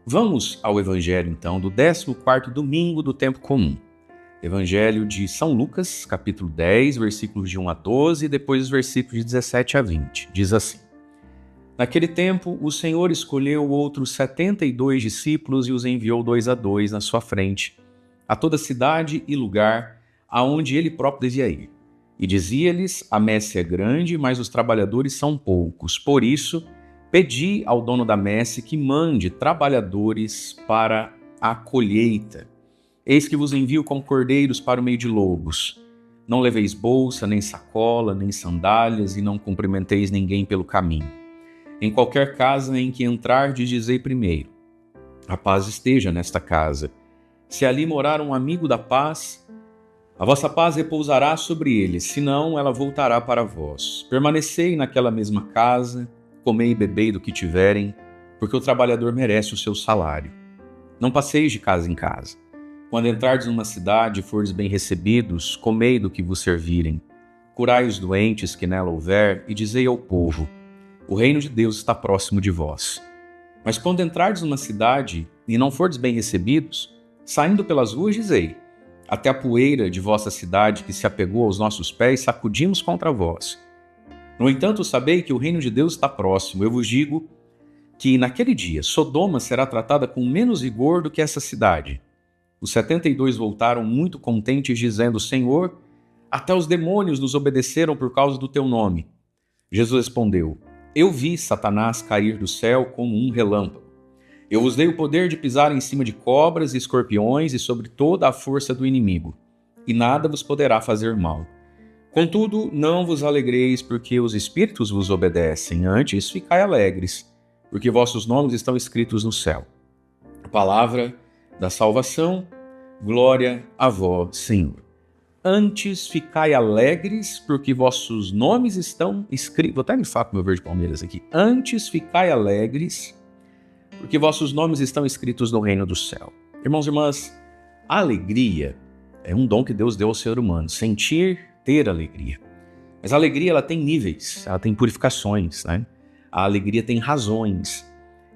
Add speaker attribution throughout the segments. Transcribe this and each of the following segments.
Speaker 1: Vamos ao Evangelho, então, do 14º domingo do tempo comum. Evangelho de São Lucas, capítulo 10, versículos de 1 a 12, e depois os versículos de 17 a 20. Diz assim: Naquele tempo, o Senhor escolheu outros 72 discípulos e os enviou 2 a 2 na sua frente, a toda cidade e lugar aonde ele próprio devia ir. E dizia-lhes: A messe é grande, mas os trabalhadores são poucos. Por isso, pedi ao dono da messe que mande trabalhadores para a colheita. Eis que vos envio como cordeiros para o meio de lobos. Não leveis bolsa, nem sacola, nem sandálias, e não cumprimenteis ninguém pelo caminho. Em qualquer casa em que entrardes, dizei primeiro: a paz esteja nesta casa. Se ali morar um amigo da paz, a vossa paz repousará sobre ele, senão ela voltará para vós. Permanecei naquela mesma casa, comei e bebei do que tiverem, porque o trabalhador merece o seu salário. Não passeis de casa em casa. Quando entrardes numa cidade e fordes bem recebidos, comei do que vos servirem. Curai os doentes que nela houver, e dizei ao povo: o reino de Deus está próximo de vós. Mas quando entrardes numa cidade e não fordes bem recebidos, saindo pelas ruas, dizei: até a poeira de vossa cidade que se apegou aos nossos pés sacudimos contra vós. No entanto, sabei que o reino de Deus está próximo. Eu vos digo que naquele dia Sodoma será tratada com menos rigor do que essa cidade. Os 72 voltaram muito contentes, dizendo: Senhor, até os demônios nos obedeceram por causa do teu nome. Jesus respondeu: Eu vi Satanás cair do céu como um relâmpago. Eu vos dei o poder de pisar em cima de cobras e escorpiões e sobre toda a força do inimigo, e nada vos poderá fazer mal. Contudo, não vos alegreis porque os espíritos vos obedecem, antes ficai alegres, porque vossos nomes estão escritos no céu. A palavra da salvação, glória a vós, Senhor. Antes ficai alegres, porque vossos nomes estão escritos... Vou até me falar com o meu verde Palmeiras aqui. Antes ficai alegres, porque vossos nomes estão escritos no reino do céu. Irmãos e irmãs, a alegria é um dom que Deus deu ao ser humano. Sentir, ter alegria. Mas a alegria, ela tem níveis, ela tem purificações, né? A alegria tem razões.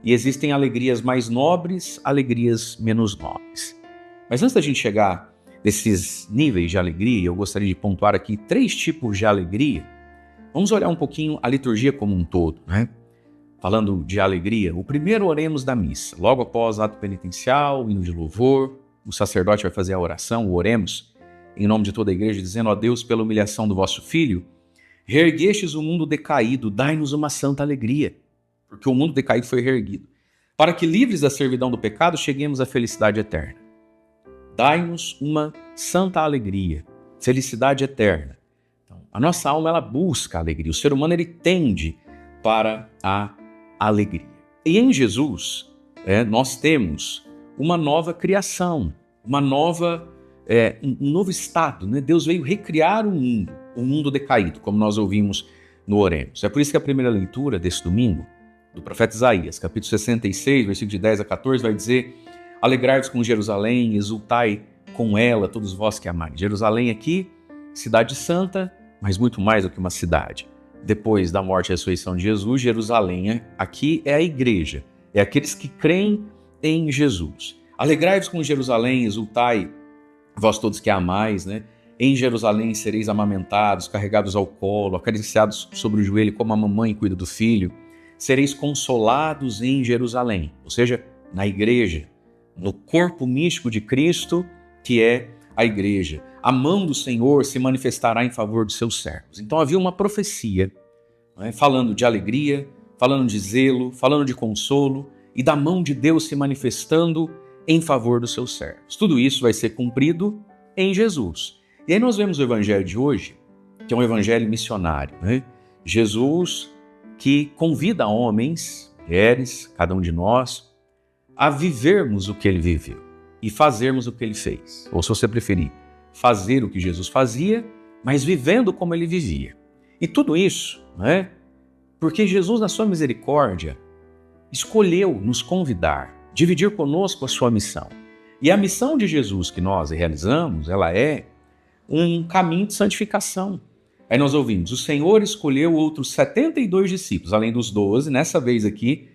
Speaker 1: E existem alegrias mais nobres, alegrias menos nobres. Mas antes da gente chegar nesses níveis de alegria, eu gostaria de pontuar aqui 3 tipos de alegria. Vamos olhar um pouquinho a liturgia como um todo, né? Falando de alegria, o primeiro oremos da missa. Logo após o ato penitencial, o hino de louvor, o sacerdote vai fazer a oração, o oremos, em nome de toda a igreja, dizendo: ó Deus, pela humilhação do vosso Filho, reerguestes o mundo decaído, dai-nos uma santa alegria, porque o mundo decaído foi reerguido, para que, livres da servidão do pecado, cheguemos à felicidade eterna. Dai-nos uma santa alegria, felicidade eterna. Então, a nossa alma, ela busca a alegria. O ser humano, ele tende para a alegria. E em Jesus, nós temos uma nova criação, um novo estado, né? Deus veio recriar o mundo decaído, como nós ouvimos no Oremos. É por isso que a primeira leitura desse domingo, do profeta Isaías, capítulo 66, versículo de 10 a 14, vai dizer: alegrai-vos com Jerusalém, exultai com ela, todos vós que amai. Jerusalém aqui, cidade santa, mas muito mais do que uma cidade. Depois da morte e ressurreição de Jesus, Jerusalém aqui é a igreja, é aqueles que creem em Jesus. Alegrai-vos com Jerusalém, exultai vós todos que amais, né? Em Jerusalém sereis amamentados, carregados ao colo, acariciados sobre o joelho como a mamãe cuida do filho. Sereis consolados em Jerusalém, ou seja, na igreja, no corpo místico de Cristo, que é a igreja. A mão do Senhor se manifestará em favor dos seus servos. Então havia uma profecia, falando de alegria, falando de zelo, falando de consolo e da mão de Deus se manifestando em favor dos seus servos. Tudo isso vai ser cumprido em Jesus. E aí nós vemos o evangelho de hoje, que é um evangelho missionário, né? Jesus que convida homens, mulheres, cada um de nós, a vivermos o que ele viveu e fazermos o que ele fez. Ou, se você preferir, fazer o que Jesus fazia, mas vivendo como ele vivia. E tudo isso, né? Porque Jesus, na sua misericórdia, escolheu nos convidar, dividir conosco a sua missão. E a missão de Jesus que nós realizamos, ela é um caminho de santificação. Aí nós ouvimos: o Senhor escolheu outros 72 discípulos, além dos 12, nessa vez aqui,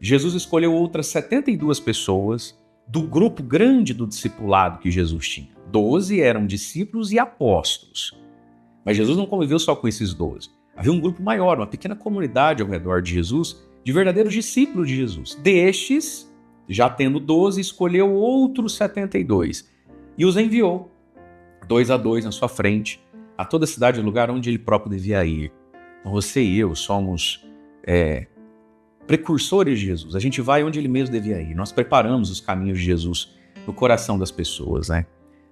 Speaker 1: Jesus escolheu outras 72 pessoas do grupo grande do discipulado que Jesus tinha. 12 eram discípulos e apóstolos. Mas Jesus não conviveu só com esses 12. Havia um grupo maior, uma pequena comunidade ao redor de Jesus, de verdadeiros discípulos de Jesus. Destes, já tendo 12, escolheu outros 72 e os enviou, 2 a 2 na sua frente, a toda a cidade e lugar onde ele próprio devia ir. Então você e eu somos precursores de Jesus. A gente vai onde ele mesmo devia ir. Nós preparamos os caminhos de Jesus no coração das pessoas, né?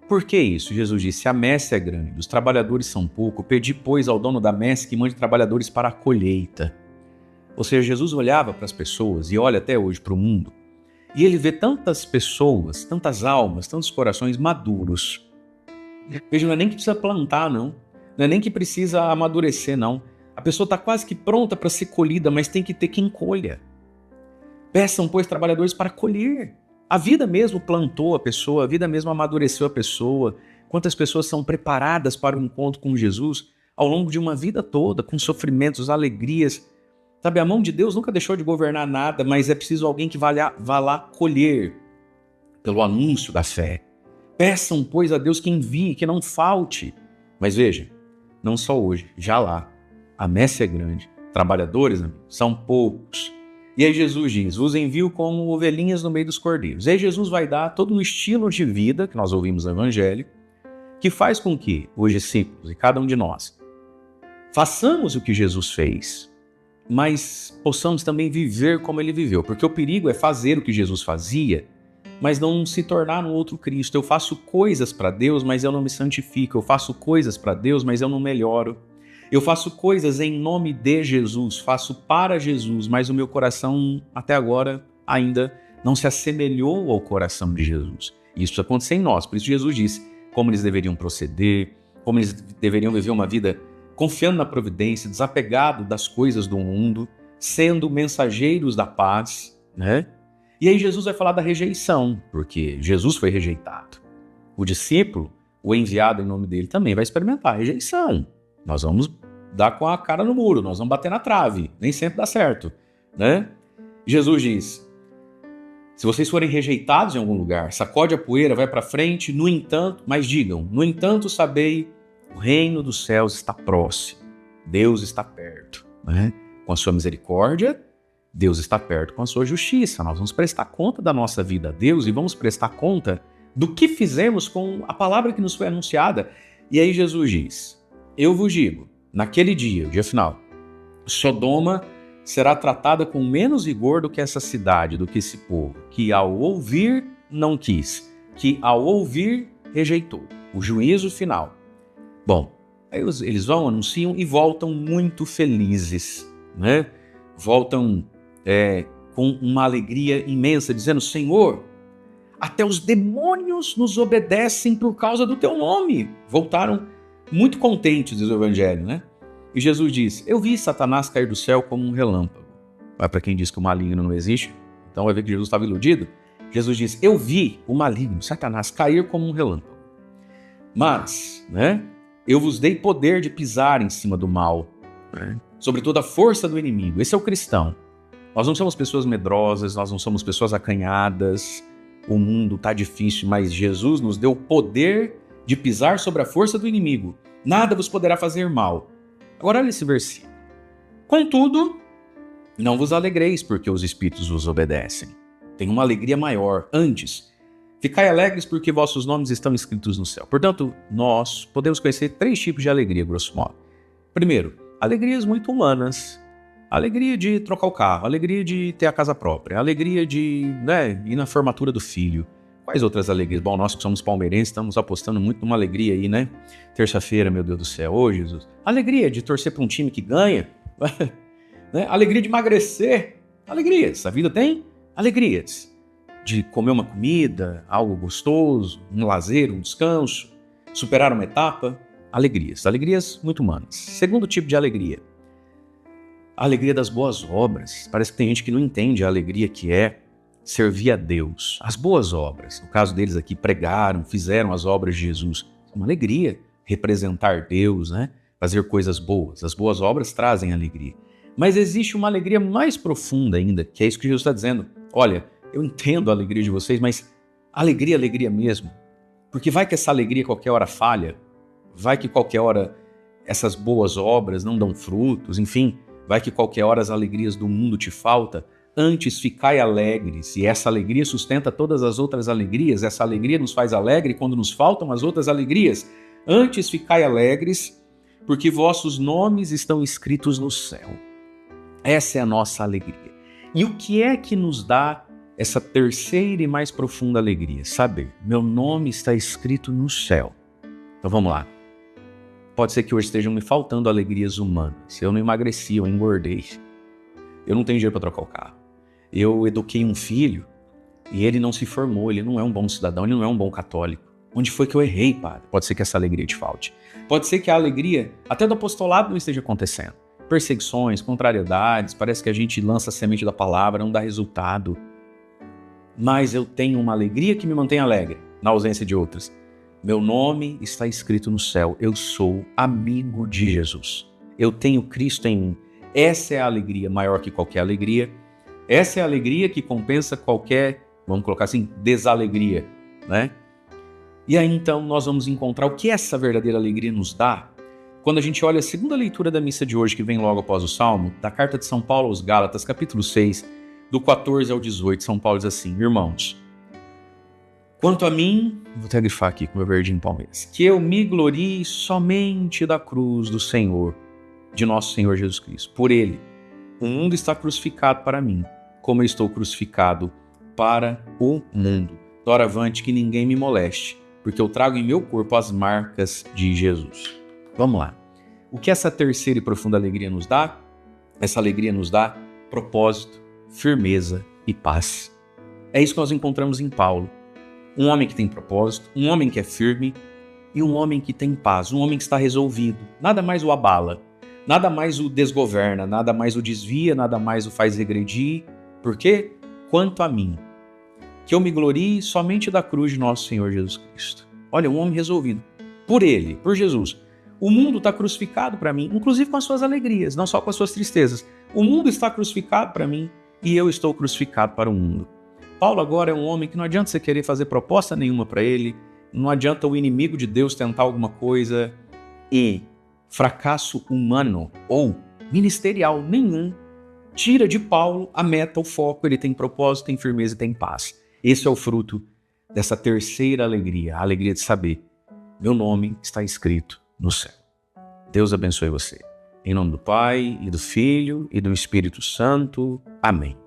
Speaker 1: Por que isso? Jesus disse: a messe é grande, os trabalhadores são pouco, pedi, pois, ao dono da messe que mande trabalhadores para a colheita. Ou seja, Jesus olhava para as pessoas e olha até hoje para o mundo, e ele vê tantas pessoas, tantas almas, tantos corações maduros. Veja, não é nem que precisa plantar, não. Não é nem que precisa amadurecer, não. A pessoa está quase que pronta para ser colhida, mas tem que ter quem colha. Peçam, pois, trabalhadores para colher. A vida mesmo plantou a pessoa, a vida mesmo amadureceu a pessoa. Quantas pessoas são preparadas para o encontro com Jesus ao longo de uma vida toda, com sofrimentos, alegrias. Sabe, a mão de Deus nunca deixou de governar nada, mas é preciso alguém que vá lá colher pelo anúncio da fé. Peçam, pois, a Deus que envie, que não falte. Mas veja, não só hoje, já lá. A messe é grande, trabalhadores, amigos, são poucos. E aí Jesus diz: vos envio como ovelhinhas no meio dos cordeiros. E aí Jesus vai dar todo um estilo de vida, que nós ouvimos no Evangelho, que faz com que os discípulos e cada um de nós façamos o que Jesus fez, mas possamos também viver como ele viveu. Porque o perigo é fazer o que Jesus fazia, mas não se tornar um outro Cristo. Eu faço coisas para Deus, mas eu não me santifico. Eu faço coisas para Deus, mas eu não melhoro. Eu faço coisas em nome de Jesus, faço para Jesus, mas o meu coração até agora ainda não se assemelhou ao coração de Jesus. Isso precisa acontecer em nós. Por isso Jesus disse como eles deveriam proceder, como eles deveriam viver uma vida confiando na providência, desapegado das coisas do mundo, sendo mensageiros da paz, né? E aí Jesus vai falar da rejeição, porque Jesus foi rejeitado. O discípulo, o enviado em nome dele, também vai experimentar a rejeição. Nós vamos dar com a cara no muro, nós vamos bater na trave, nem sempre dá certo, né? Jesus diz: se vocês forem rejeitados em algum lugar, sacode a poeira, vai para frente, no entanto, mas digam, no entanto sabei, o reino dos céus está próximo, Deus está perto, né? Com a sua misericórdia, Deus está perto com a sua justiça. Nós vamos prestar conta da nossa vida a Deus e vamos prestar conta do que fizemos com a palavra que nos foi anunciada. E aí Jesus diz: eu vos digo, naquele dia, o dia final, Sodoma será tratada com menos rigor do que essa cidade, do que esse povo, que ao ouvir não quis, que ao ouvir rejeitou. O juízo final. Bom, aí eles vão, anunciam e voltam muito felizes, né? Voltam com uma alegria imensa, dizendo: Senhor, até os demônios nos obedecem por causa do teu nome. Voltaram muito contentes, diz o Evangelho, né? E Jesus diz: eu vi Satanás cair do céu como um relâmpago. Mas para quem diz que o maligno não existe, então vai ver que Jesus estava iludido. Jesus diz: eu vi o maligno, Satanás, cair como um relâmpago. Mas, né, eu vos dei poder de pisar em cima do mal, né, sobre toda a força do inimigo. Esse é o cristão. Nós não somos pessoas medrosas, nós não somos pessoas acanhadas. O mundo está difícil, mas Jesus nos deu o poder de pisar sobre a força do inimigo. Nada vos poderá fazer mal. Agora olha esse versículo. Contudo, não vos alegreis porque os espíritos vos obedecem. Tem uma alegria maior. Antes, ficai alegres porque vossos nomes estão escritos no céu. Portanto, nós podemos conhecer 3 tipos de alegria, grosso modo. Primeiro, alegrias muito humanas. Alegria de trocar o carro, alegria de ter a casa própria, alegria de ir na formatura do filho. Quais outras alegrias? Bom, nós que somos palmeirenses estamos apostando muito numa alegria aí, né? Terça-feira, meu Deus do céu, ô Jesus. Alegria de torcer para um time que ganha, né? Alegria de emagrecer, alegrias. A vida tem alegrias. De comer uma comida, algo gostoso, um lazer, um descanso, superar uma etapa, alegrias. Alegrias muito humanas. Segundo tipo de alegria, a alegria das boas obras. Parece que tem gente que não entende a alegria que é servir a Deus. As boas obras, no caso deles aqui, pregaram, fizeram as obras de Jesus. É uma alegria representar Deus, né? Fazer coisas boas. As boas obras trazem alegria. Mas existe uma alegria mais profunda ainda, que é isso que Jesus está dizendo. Olha, eu entendo a alegria de vocês, mas alegria, alegria mesmo. Porque vai que essa alegria qualquer hora falha, vai que qualquer hora essas boas obras não dão frutos, enfim, vai que qualquer hora as alegrias do mundo te faltam. Antes ficai alegres, e essa alegria sustenta todas as outras alegrias, essa alegria nos faz alegre quando nos faltam as outras alegrias. Antes ficai alegres, porque vossos nomes estão escritos no céu. Essa é a nossa alegria. E o que é que nos dá essa terceira e mais profunda alegria? Saber, meu nome está escrito no céu. Então vamos lá. Pode ser que hoje estejam me faltando alegrias humanas. Eu não emagreci, eu engordei. Eu não tenho dinheiro para trocar o carro. Eu eduquei um filho e ele não se formou, ele não é um bom cidadão, ele não é um bom católico. Onde foi que eu errei, padre? Pode ser que essa alegria te falte. Pode ser que a alegria, até do apostolado, não esteja acontecendo. Perseguições, contrariedades, parece que a gente lança a semente da palavra, não dá resultado. Mas eu tenho uma alegria que me mantém alegre, na ausência de outras. Meu nome está escrito no céu, eu sou amigo de Jesus. Eu tenho Cristo em mim. Essa é a alegria maior que qualquer alegria. Essa é a alegria que compensa qualquer, vamos colocar assim, desalegria, né? E aí então nós vamos encontrar o que essa verdadeira alegria nos dá quando a gente olha a segunda leitura da missa de hoje, que vem logo após o Salmo, da carta de São Paulo aos Gálatas, capítulo 6, do 14 ao 18, São Paulo diz assim: irmãos, quanto a mim, vou até grifar aqui com o meu verdinho Palmeiras, que eu me glorie somente da cruz do Senhor, de nosso Senhor Jesus Cristo. Por ele, o mundo está crucificado para mim, como eu estou crucificado para o mundo. Doravante que ninguém me moleste, porque eu trago em meu corpo as marcas de Jesus. Vamos lá. O que essa terceira e profunda alegria nos dá? Essa alegria nos dá propósito, firmeza e paz. É isso que nós encontramos em Paulo. Um homem que tem propósito, um homem que é firme e um homem que tem paz, um homem que está resolvido. Nada mais o abala, nada mais o desgoverna, nada mais o desvia, nada mais o faz regredir. Por quê? Quanto a mim, que eu me glorie somente da cruz de nosso Senhor Jesus Cristo. Olha, um homem resolvido. Por ele, por Jesus. O mundo está crucificado para mim, inclusive com as suas alegrias, não só com as suas tristezas. O mundo está crucificado para mim e eu estou crucificado para o mundo. Paulo agora é um homem que não adianta você querer fazer proposta nenhuma para ele, não adianta o inimigo de Deus tentar alguma coisa e fracasso humano ou ministerial nenhum tira de Paulo a meta, o foco. Ele tem propósito, tem firmeza e tem paz. Esse é o fruto dessa terceira alegria, a alegria de saber: meu nome está escrito no céu. Deus abençoe você. Em nome do Pai, e do Filho, e do Espírito Santo. Amém.